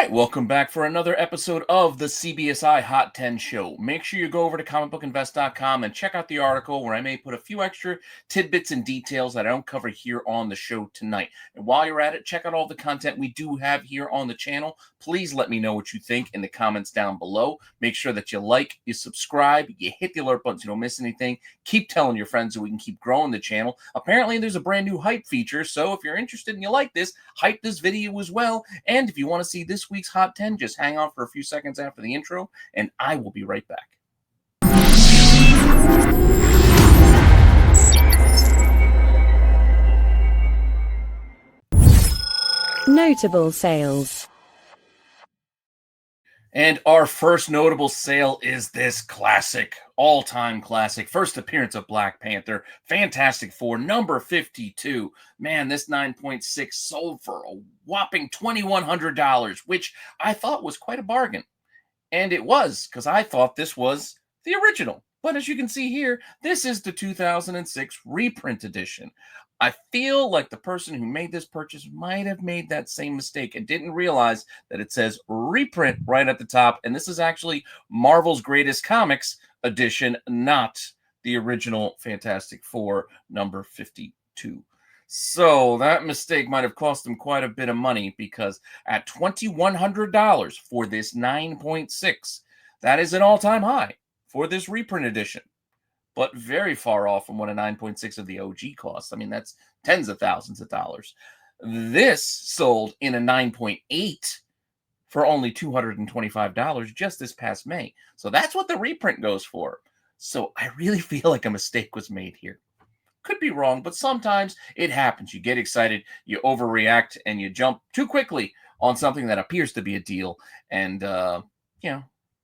right, welcome back for another episode of the CBSI Hot 10 show. Make sure you go over to comicbookinvest.com and check out the article where I may put a few extra tidbits and details that I don't cover here on the show tonight. And while you're at it, check out all the content we do have here on the channel. Please let me know what you think in the comments down below. Make sure that you like, you subscribe, you hit the alert button so you don't miss anything. Keep telling your friends so we can keep growing the channel. Apparently, there's a brand new hype feature, so if you're interested and you like this, hype this video as well. And if you want to see this week's Hot 10, just hang on for a few seconds after the intro, and I will be right back. Notable sales. And our first notable sale is this classic, all-time classic, first appearance of Black Panther, Fantastic Four, number 52. Man, this 9.6 sold for a whopping $2,100, which I thought was quite a bargain. And it was, because I thought this was the original. But as you can see here, this is the 2006 reprint edition. I feel like the person who made this purchase might have made that same mistake and didn't realize that it says reprint right at the top. And this is actually Marvel's Greatest Comics edition, not the original Fantastic Four number 52. So that mistake might have cost them quite a bit of money, because at $2,100 for this 9.6, that is an all-time high for this reprint edition, but very far off from what a 9.6 of the OG costs. I mean, that's tens of thousands of dollars. This sold in a 9.8 for only $225 just this past May. So that's what the reprint goes for. So I really feel like a mistake was made here. Could be wrong, but sometimes it happens. You get excited, you overreact, and you jump too quickly on something that appears to be a deal, and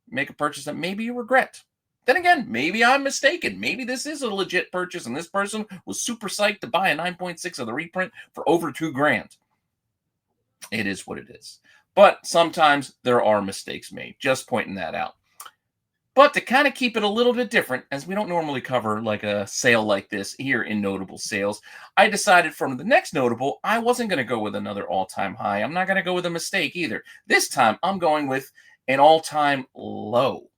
make a purchase that maybe you regret. Then again, maybe I'm mistaken. Maybe this is a legit purchase, and this person was super psyched to buy a 9.6 of the reprint for over $2,000. It is what it is. But sometimes there are mistakes made. Just pointing that out. But to kind of keep it a little bit different, as we don't normally cover like a sale like this here in Notable Sales, I decided from the next notable, I wasn't going to go with another all-time high. I'm not going to go with a mistake either. This time, I'm going with an all-time low.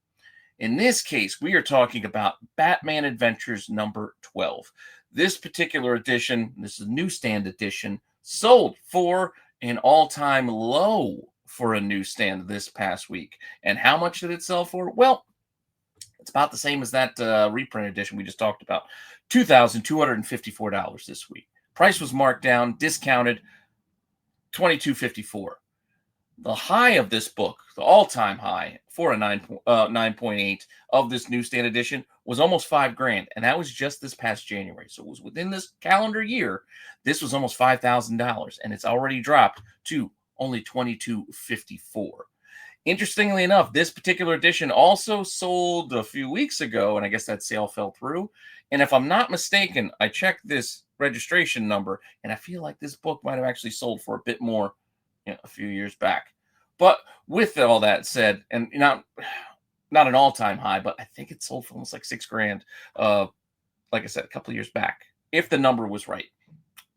In this case, we are talking about Batman Adventures number 12. This particular edition, this is a newsstand edition, sold for an all-time low for a newsstand this past week. And how much did it sell for? Well, it's about the same as that reprint edition we just talked about. $2,254 this week. Price was marked down, discounted, $2,254. The high of this book, the all-time high for a 9.8 of this newsstand edition, was almost $5,000, and that was just this past January. So it was within this calendar year. This was almost $5,000, and it's already dropped to only $2,254. Interestingly enough, this particular edition also sold a few weeks ago, and I guess that sale fell through. And if I'm not mistaken, I checked this registration number, and I feel like this book might have actually sold for a bit more a few years back. But with all that said, and not an all-time high, but I think it sold for almost like $6,000, like I said, a couple of years back, if the number was right.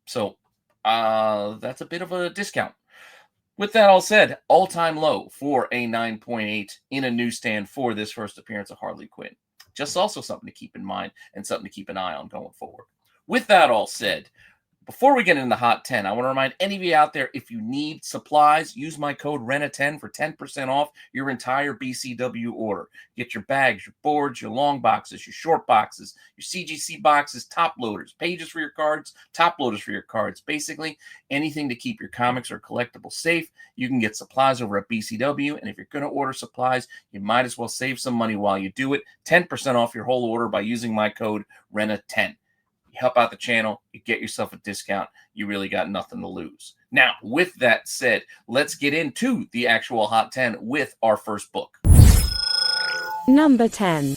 So that's a bit of a discount. With that all said, all-time low for a 9.8 in a newsstand for this first appearance of Harley Quinn. Just also something to keep in mind and something to keep an eye on going forward. With that all said, before we get into the Hot 10, I want to remind any of you out there, if you need supplies, use my code RENA10 for 10% off your entire BCW order. Get your bags, your boards, your long boxes, your short boxes, your CGC boxes, top loaders, pages for your cards, top loaders for your cards. Basically, anything to keep your comics or collectibles safe. You can get supplies over at BCW, and if you're going to order supplies, you might as well save some money while you do it. 10% off your whole order by using my code RENA10. You help out the channel, you get yourself a discount, you really got nothing to lose. Now, with that said, let's get into the actual Hot 10 with our first book. Number 10.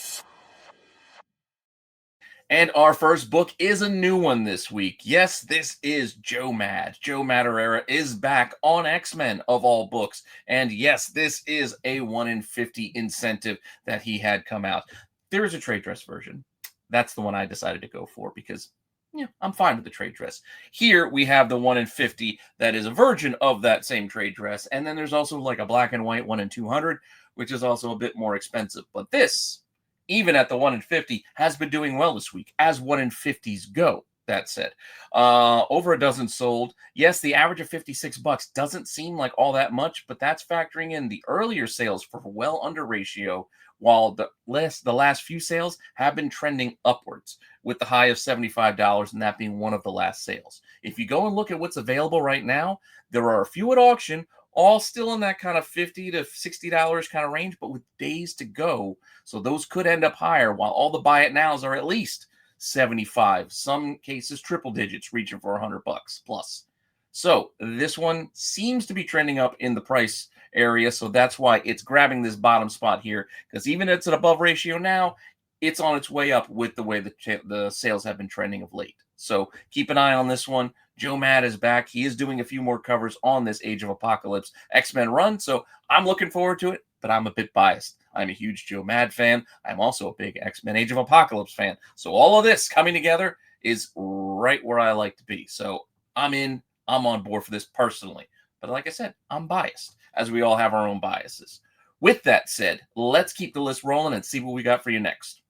And our first book is a new one this week. Yes, this is Joe Mad. Joe Madureira is back on X-Men of all books. And yes, this is a 1 in 50 incentive that he had come out. There is a trade dress version. That's the one I decided to go for because Yeah, I'm fine with the trade dress. Here we have the 1 in 50 that is a version of that same trade dress. And then there's also like a black and white 1 in 200, which is also a bit more expensive. But this, even at the 1 in 50, has been doing well this week, as 1 in 50s go. That said, over a dozen sold. Yes, the average of $56 doesn't seem like all that much, but that's factoring in the earlier sales for well under ratio, while the last few sales have been trending upwards, with the high of $75 and that being one of the last sales. If you go and look at what's available right now, there are a few at auction, all still in that kind of $50 to $60 kind of range, but with days to go. So those could end up higher, while all the buy it nows are at least 75, some cases triple digits, reaching for $100 plus. So this one seems to be trending up in the price area, so that's why it's grabbing this bottom spot here, because even if it's an above ratio now, it's on its way up with the way the sales have been trending of late. So keep an eye on this one. Joe Mad is back. He is doing a few more covers on this Age of Apocalypse X-Men run, so I'm looking forward to it, but I'm a bit biased. I'm a huge Joe Mad fan. I'm also a big X-Men Age of Apocalypse fan. So all of this coming together is right where I like to be. So I'm in. I'm on board for this personally. But like I said, I'm biased, as we all have our own biases. With that said, let's keep the list rolling and see what we got for you next.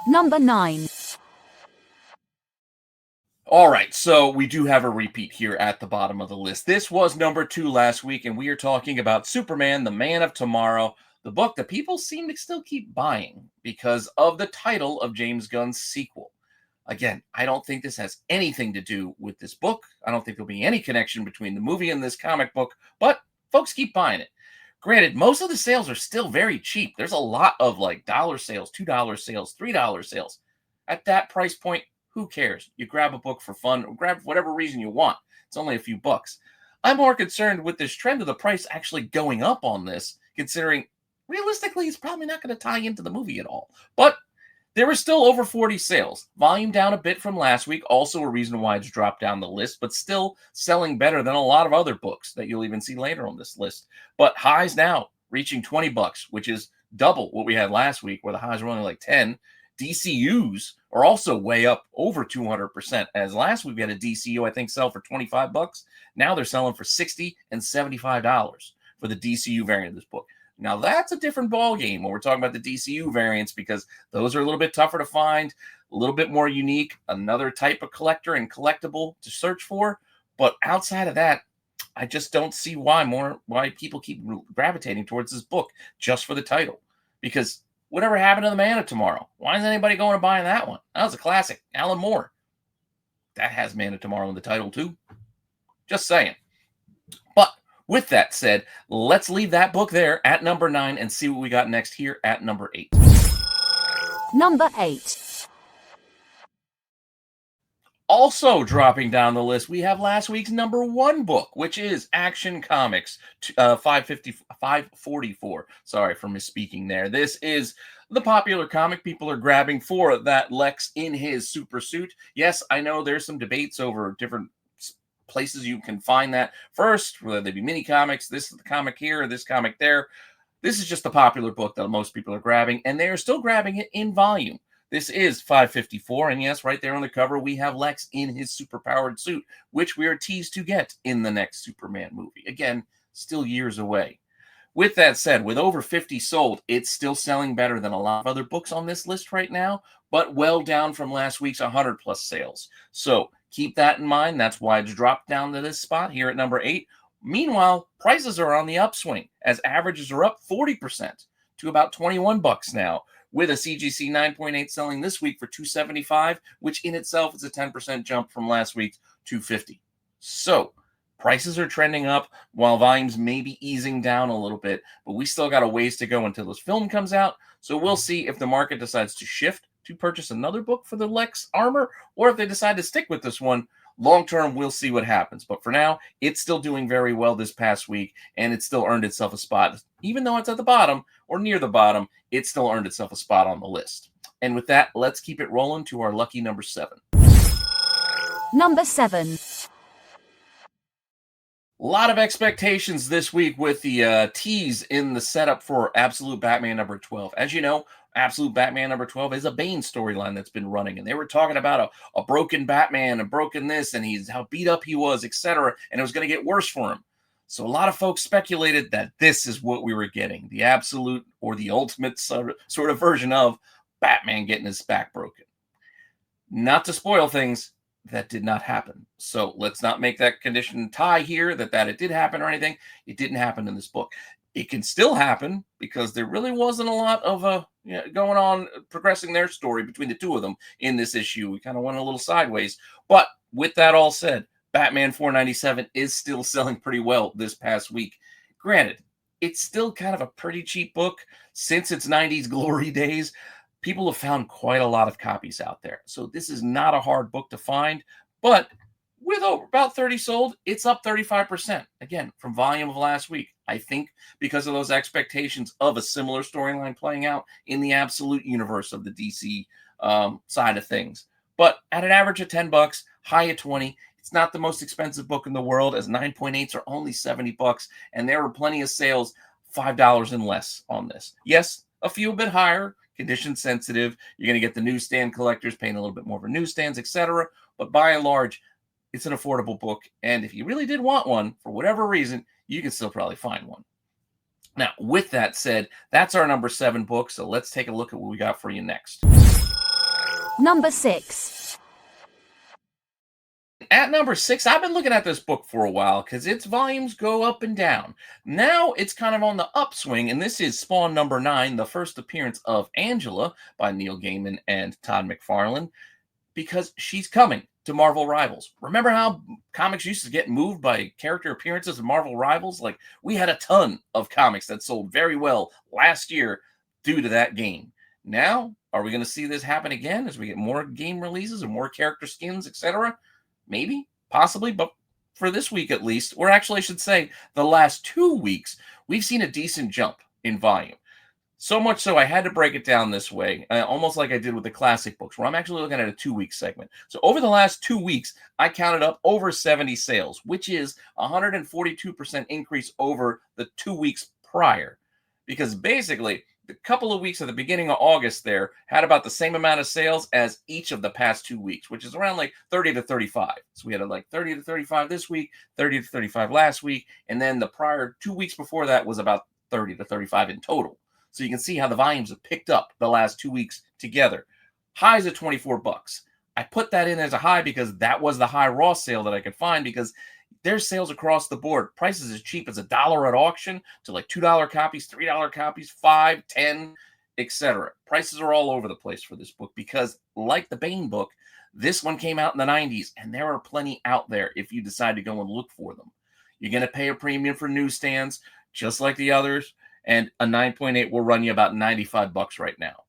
Number 9. All right, so we do have a repeat here at the bottom of the list. This was number 2 last week, and we are talking about Superman, the Man of Tomorrow, the book that people seem to still keep buying because of the title of James Gunn's sequel. Again, I don't think this has anything to do with this book. I don't think there'll be any connection between the movie and this comic book, but folks keep buying it. Granted, most of the sales are still very cheap. There's a lot of like dollar sales, $2 sales, $3 sales. At that price point, who cares? You grab a book for fun, or grab whatever reason you want. It's only a few bucks. I'm more concerned with this trend of the price actually going up on this, considering realistically it's probably not going to tie into the movie at all. But there were still over 40 sales. Volume down a bit from last week, also a reason why it's dropped down the list, but still selling better than a lot of other books that you'll even see later on this list. But highs now reaching $20, which is double what we had last week, where the highs were only like 10. DCUs are also way up over 200%. As last week we had a DCU, I think, sell for $25. Now they're selling for $60 and $75 for the DCU variant of this book. Now that's a different ball game when we're talking about the DCU variants, because those are a little bit tougher to find, a little bit more unique, another type of collector and collectible to search for. But outside of that, I just don't see why people keep gravitating towards this book just for the title. Because whatever happened to the Man of Tomorrow? Why is anybody going to buy that one? That was a classic. Alan Moore. That has Man of Tomorrow in the title too. Just saying. But with that said, let's leave that book there at number 9 and see what we got next here at number 8. Number 8. Also dropping down the list, we have last week's number 1 book, which is Action Comics 544. Sorry for misspeaking there. This is the popular comic people are grabbing for that Lex in his super suit. Yes, I know there's some debates over different places you can find that first, whether they be mini comics, this is the comic here, or this comic there. This is just the popular book that most people are grabbing, and they are still grabbing it in volume. This is 554, and yes, right there on the cover, we have Lex in his superpowered suit, which we are teased to get in the next Superman movie. Again, still years away. With that said, with over 50 sold, it's still selling better than a lot of other books on this list right now, but well down from last week's 100 plus sales. So keep that in mind. That's why it's dropped down to this spot here at number 8. Meanwhile, prices are on the upswing as averages are up 40% to about $21 now, with a CGC 9.8 selling this week for $275, which in itself is a 10% jump from last week's $250. So prices are trending up while volumes may be easing down a little bit, but we still got a ways to go until this film comes out. So we'll see if the market decides to shift to purchase another book for the Lex armor, or if they decide to stick with this one. Long term, we'll see what happens. But for now, it's still doing very well this past week, and it still earned itself a spot. Even though it's at the bottom or near the bottom, it still earned itself a spot on the list. And with that, let's keep it rolling to our lucky number 7. Number 7. A lot of expectations this week with the tease in the setup for Absolute Batman number 12. As you know, Absolute Batman number 12 is a Bane storyline that's been running, and they were talking about a broken Batman, a broken this, and he's how beat up he was, etc., and it was going to get worse for him. So a lot of folks speculated that this is what we were getting, the absolute or the ultimate sort of version of Batman getting his back broken. Not to spoil things, that did not happen. So let's not make that condition tie here that it did happen or anything. It didn't happen in this book. It can still happen because there really wasn't a lot of going on progressing their story between the two of them in this issue. We kind of went a little sideways. But with that all said, Batman 497 is still selling pretty well this past week. Granted, it's still kind of a pretty cheap book since its 90s glory days. People have found quite a lot of copies out there. So this is not a hard book to find, but with about 30 sold, it's up 35%, again, from volume of last week. I think because of those expectations of a similar storyline playing out in the absolute universe of the DC side of things. But at an average of $10, high at 20, it's not the most expensive book in the world, as 9.8s are only $70, and there were plenty of sales, $5 and less on this. Yes, a few a bit higher, condition sensitive. You're going to get the newsstand collectors paying a little bit more for newsstands, etc. But by and large, it's an affordable book. And if you really did want one, for whatever reason, you can still probably find one. Now, with that said, that's our number 7 book. So let's take a look at what we got for you next. Number 6. At number 6, I've been looking at this book for a while because its volumes go up and down. Now it's kind of on the upswing, and this is Spawn number 9, the first appearance of Angela by Neil Gaiman and Todd McFarlane, because she's coming to Marvel Rivals. Remember how comics used to get moved by character appearances in Marvel Rivals? Like, we had a ton of comics that sold very well last year due to that game. Now, are we going to see this happen again as we get more game releases and more character skins, etc.? Maybe, possibly, but for this week at least, or actually I should say the last 2 weeks, we've seen a decent jump in volume. So much so I had to break it down this way, almost like I did with the classic books, where I'm actually looking at a 2-week segment. So over the last 2 weeks, I counted up over 70 sales, which is a 142% increase over the 2 weeks prior. Because basically, the couple of weeks at the beginning of August there had about the same amount of sales as each of the past 2 weeks, which is around like 30 to 35. So we had like 30 to 35 this week, 30 to 35 last week, and then the prior 2 weeks before that was about 30 to 35 in total. So you can see how the volumes have picked up the last 2 weeks together. Highs at $24. I put that in as a high because that was the high raw sale that I could find, because there's sales across the board. Prices as cheap as $1 at auction to like $2 copies, $3 copies, $5, $10, etc. Prices are all over the place for this book because, like the Bane book, this one came out in the 90s, and there are plenty out there if you decide to go and look for them. You're going to pay a premium for newsstands, just like the others, and a 9.8 will run you about $95 right now.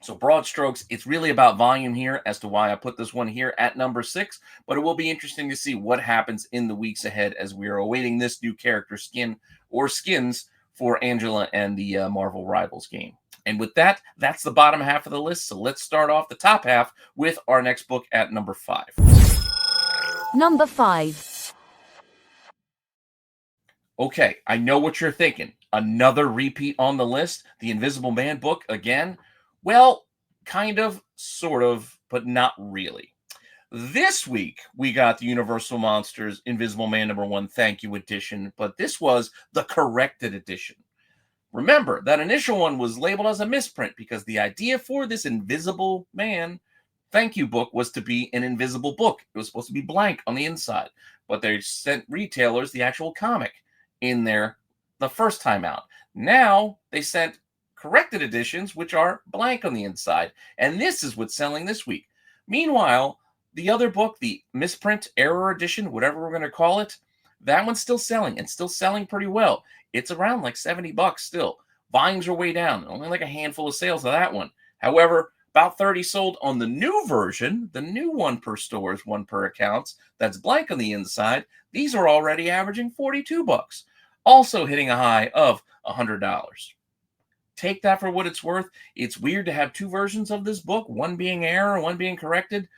So broad strokes, it's really about volume here as to why I put this one here at number 6, but it will be interesting to see what happens in the weeks ahead as we are awaiting this new character skin or skins for Angela and the Marvel Rivals game. And with that, that's the bottom half of the list. So let's start off the top half with our next book at number 5. Number 5. Okay, I know what you're thinking. Another repeat on the list, the Invisible Man book again. Well, kind of, sort of, but not really. This week, we got the Universal Monsters Invisible Man number 1 Thank You edition, but this was the corrected edition. Remember, that initial one was labeled as a misprint because the idea for this Invisible Man Thank You book was to be an invisible book. It was supposed to be blank on the inside, but they sent retailers the actual comic in there the first time out. Now, they sent corrected editions, which are blank on the inside. And this is what's selling this week. Meanwhile, the other book, the misprint error edition, whatever we're going to call it, that one's still selling and still selling pretty well. It's around like $70 still. Volumes are way down. Only like a handful of sales of that one. However, about 30 sold on the new version, the new one per stores, one per accounts, that's blank on the inside. These are already averaging $42. Also hitting a high of $100. Take that for what it's worth. It's weird to have 2 versions of this book, one being error, one being corrected,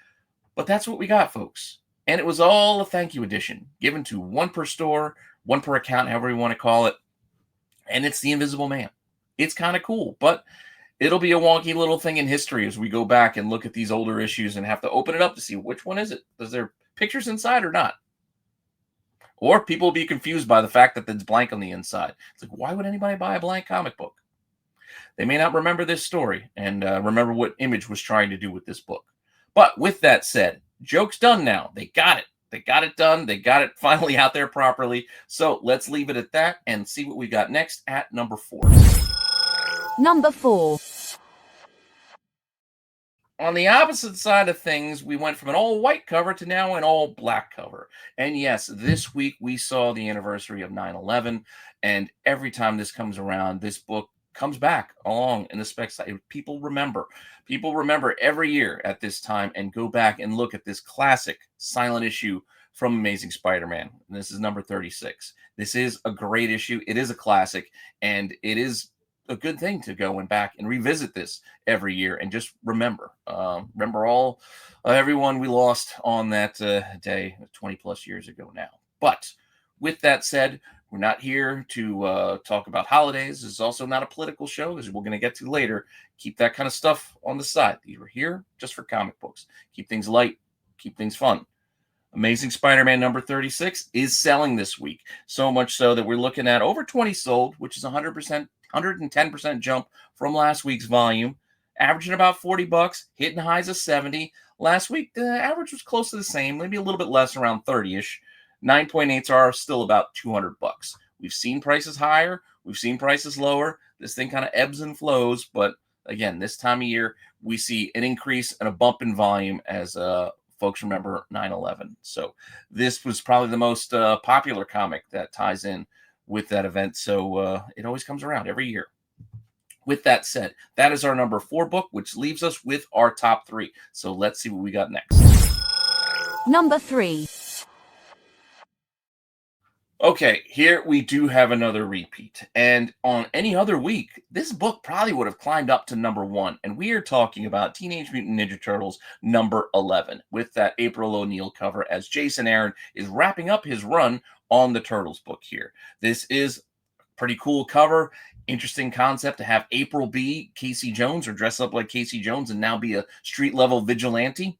but that's what we got, folks. And it was all a thank you edition, given to one per store, one per account, however you want to call it. And it's the Invisible Man. It's kind of cool, but it'll be a wonky little thing in history as we go back and look at these older issues and have to open it up to see which one is it. Is there pictures inside or not? Or people will be confused by the fact that it's blank on the inside. It's like, why would anybody buy a blank comic book? They may not remember this story and remember what Image was trying to do with this book. But with that said, joke's done now. They got it. They got it done. They got it finally out there properly. So let's leave it at that and see what we got next at number 4. Number 4. On the opposite side of things, we went from an all-white cover to now an all-black cover. And yes, this week we saw the anniversary of 9/11, and every time this comes around, this book comes back along in the spec side. People remember every year at this time and go back and look at this classic silent issue from Amazing Spider-Man. And this is number 36. This is a great issue. It is a classic, and it is a good thing to go and back and revisit this every year and just remember all everyone we lost on that day 20 plus years ago now. But with that said, we're not here to talk about holidays. This is also not a political show, as we're going to get to later. Keep that kind of stuff on the side. We're here just for comic books. Keep things light, keep things fun. Amazing Spider-Man number 36 is selling this week. So much so that we're looking at over 20 sold, which is 110% jump from last week's volume, averaging about $40, hitting highs of 70. Last week, the average was close to the same, maybe a little bit less, around 30-ish. 9.8s are still about $200. We've seen prices higher. We've seen prices lower. This thing kind of ebbs and flows. But again, this time of year, we see an increase and a bump in volume as folks remember 9/11. So this was probably the most popular comic that ties in with that event. So it always comes around every year. With that said, that is our number 4 book, which leaves us with our top 3. So let's see what we got next. Number 3. Okay, here we do have another repeat. And on any other week, this book probably would have climbed up to number 1. And we are talking about Teenage Mutant Ninja Turtles number 11 with that April O'Neil cover as Jason Aaron is wrapping up his run on the Turtles book here. This is a pretty cool cover. Interesting concept to have April be Casey Jones or dress up like Casey Jones and now be a street level vigilante.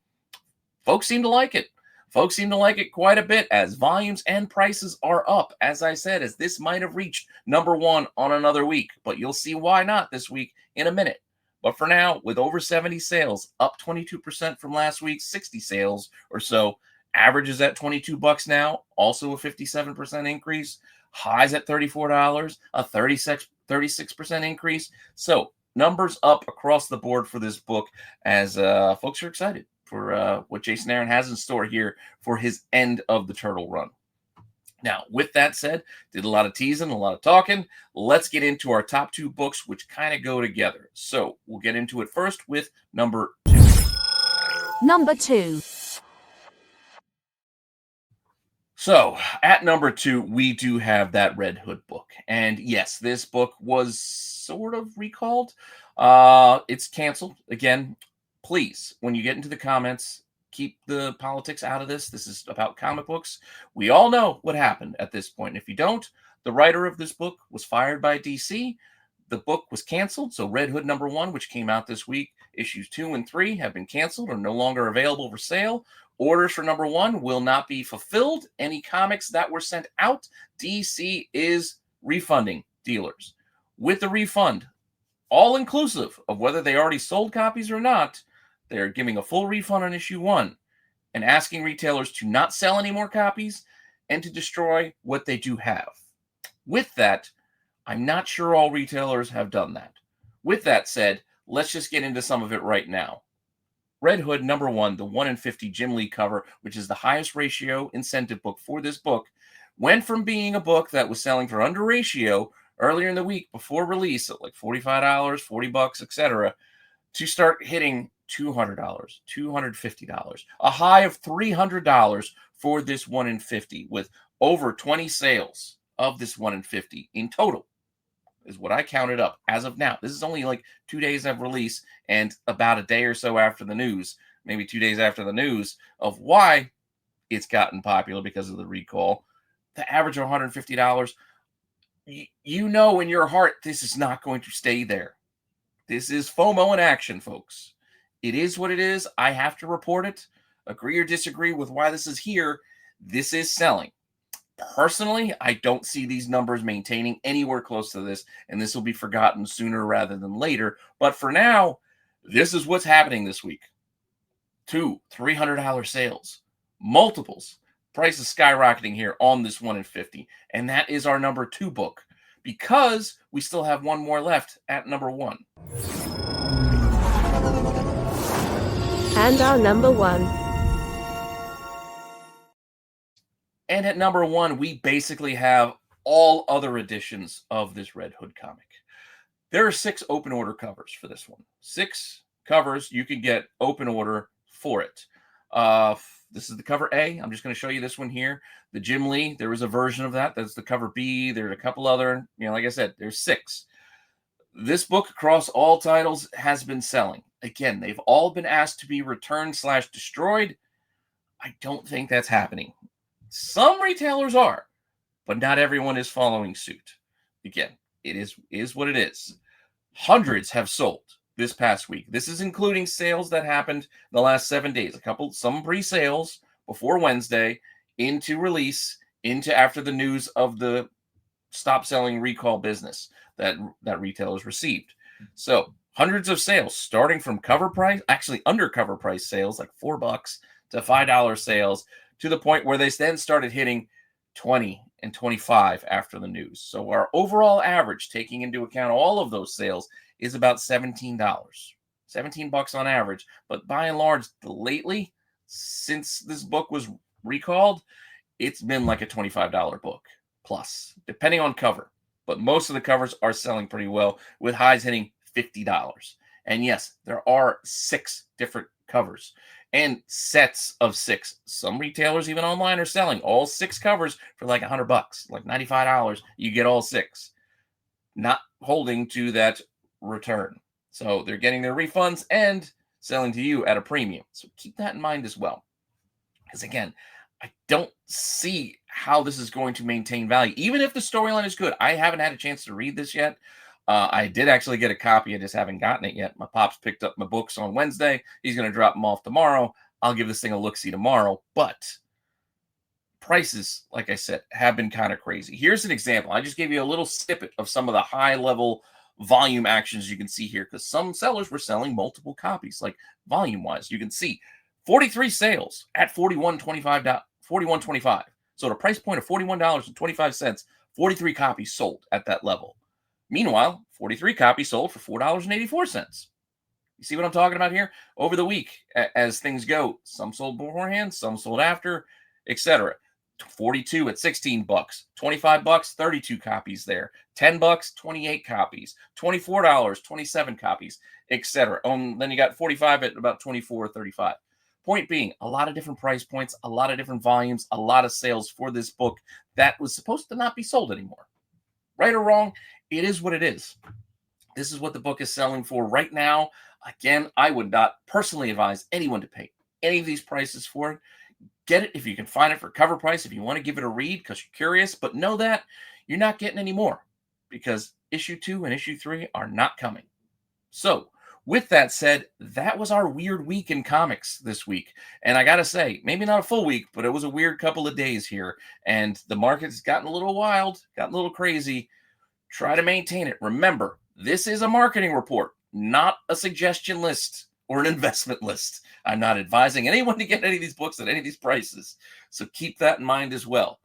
Folks seem to like it. Folks seem to like it quite a bit as volumes and prices are up. As I said, as this might have reached number 1 on another week, but you'll see why not this week in a minute. But for now, with over 70 sales, up 22% from last week's 60 sales or so, averages at $22 now, also a 57% increase. Highs at $34, a 36% increase. So numbers up across the board for this book as folks are excited for what Jason Aaron has in store here for his end of the Turtle run. Now, with that said, did a lot of teasing, a lot of talking. Let's get into our top 2 books, which kind of go together. So we'll get into it first with number 2. Number 2. So at number 2, we do have that Red Hood book. And yes, this book was sort of recalled. It's canceled. Again, please, when you get into the comments, keep the politics out of this. This is about comic books. We all know what happened at this point. And if you don't, the writer of this book was fired by DC. The book was canceled. So Red Hood number 1, which came out this week, issues 2 and 3 have been canceled or no longer available for sale. Orders for number 1 will not be fulfilled. Any comics that were sent out, DC is refunding dealers. With the refund, all inclusive of whether they already sold copies or not, they're giving a full refund on issue 1 and asking retailers to not sell any more copies and to destroy what they do have. With that, I'm not sure all retailers have done that. With that said, let's just get into some of it right now. Red Hood number 1, the 1 in 50 Jim Lee cover, which is the highest ratio incentive book for this book, went from being a book that was selling for under ratio earlier in the week before release at like $45, $40, etc., to start hitting $200, $250, a high of $300 for this 1 in 50 with over 20 sales of this 1 in 50 in total is what I counted up as of now. This is only like 2 days of release and about a day or so after the news, maybe 2 days after the news of why it's gotten popular because of the recall. The average of $150, you know in your heart this is not going to stay there. This is FOMO in action, folks. It is what it is. I have to report it. Agree or disagree with why this is here. This is selling. Personally, I don't see these numbers maintaining anywhere close to this, and this will be forgotten sooner rather than later. But for now, this is what's happening this week. $200, $300 sales, multiples, prices skyrocketing here on this 1 in 50, and that is our number 2 book because we still have one more left at number 1. And our number 1. And at number 1, we basically have all other editions of this Red Hood comic. There are 6 open order covers for this one. 6 covers you can get open order for it. This is the cover A. I'm just going to show you this one here. The Jim Lee, there was a version of that. That's the cover B. There's a couple other, like I said, there's 6. This book across all titles has been selling. Again, they've all been asked to be returned/destroyed. I don't think that's happening. Some retailers are, but not everyone is following suit. Again, it is what it is. Hundreds have sold this past week. This is including sales that happened in the last 7 days. Some pre-sales before Wednesday, into release, into after the news of the stop selling recall business that retailers received. So hundreds of sales starting from cover price, actually under cover price sales, like $4 to $5 sales, to the point where they then started hitting 20 and 25 after the news. So our overall average, taking into account all of those sales, is about $17. $17 on average. But by and large, lately, since this book was recalled, it's been like a $25 book plus, depending on cover. But most of the covers are selling pretty well, with highs hitting $50. And yes, there are 6 different covers and sets of 6. Some retailers, even online, are selling all 6 covers for like $100, like $95. You get all 6, not holding to that return. So they're getting their refunds and selling to you at a premium. So keep that in mind as well. Because again, I don't see how this is going to maintain value, even if the storyline is good. I haven't had a chance to read this yet. I did actually get a copy. I just haven't gotten it yet. My pops picked up my books on Wednesday. He's going to drop them off tomorrow. I'll give this thing a look-see tomorrow. But prices, like I said, have been kind of crazy. Here's an example. I just gave you a little snippet of some of the high-level volume actions you can see here, because some sellers were selling multiple copies, like volume-wise. You can see 43 sales at $41.25. So at a price point of $41.25, 43 copies sold at that level. Meanwhile, 43 copies sold for $4.84. You see what I'm talking about here? Over the week, as things go, some sold beforehand, some sold after, etc. 42 at $16, 25 bucks, 32 copies there, 10 bucks, 28 copies, $24, 27 copies, etc. Then you got 45 at about 24, 35. Point being, a lot of different price points, a lot of different volumes, a lot of sales for this book that was supposed to not be sold anymore. Right or wrong, it is what it is. This is what the book is selling for right now. Again, I would not personally advise anyone to pay any of these prices for it. Get it if you can find it for cover price, if you want to give it a read because you're curious, but know that you're not getting any more because issue 2 and issue 3 are not coming. So with that said, that was our weird week in comics this week. And I got to say, maybe not a full week, but it was a weird couple of days here. And the market's gotten a little wild, gotten a little crazy. Try to maintain it. Remember, this is a marketing report, not a suggestion list or an investment list. I'm not advising anyone to get any of these books at any of these prices. So keep that in mind as well.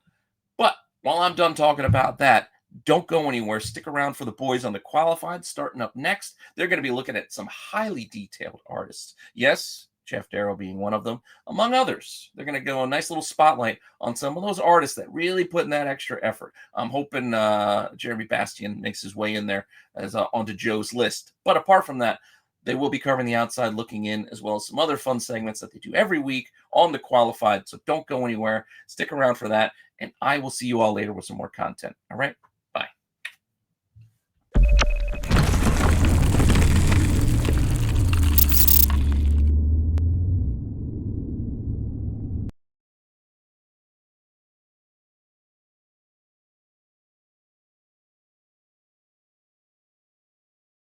But while I'm done talking about that, don't go anywhere. Stick around for the boys on the qualified. Starting up next, they're going to be looking at some highly detailed artists. Yes, Jeff Darrow being one of them, among others. They're going to go a nice little spotlight on some of those artists that really put in that extra effort. I'm hoping Jeremy Bastian makes his way in there as onto Joe's list. But apart from that, they will be covering the outside looking in, as well as some other fun segments that they do every week on the qualified. So don't go anywhere. Stick around for that. And I will see you all later with some more content. All right.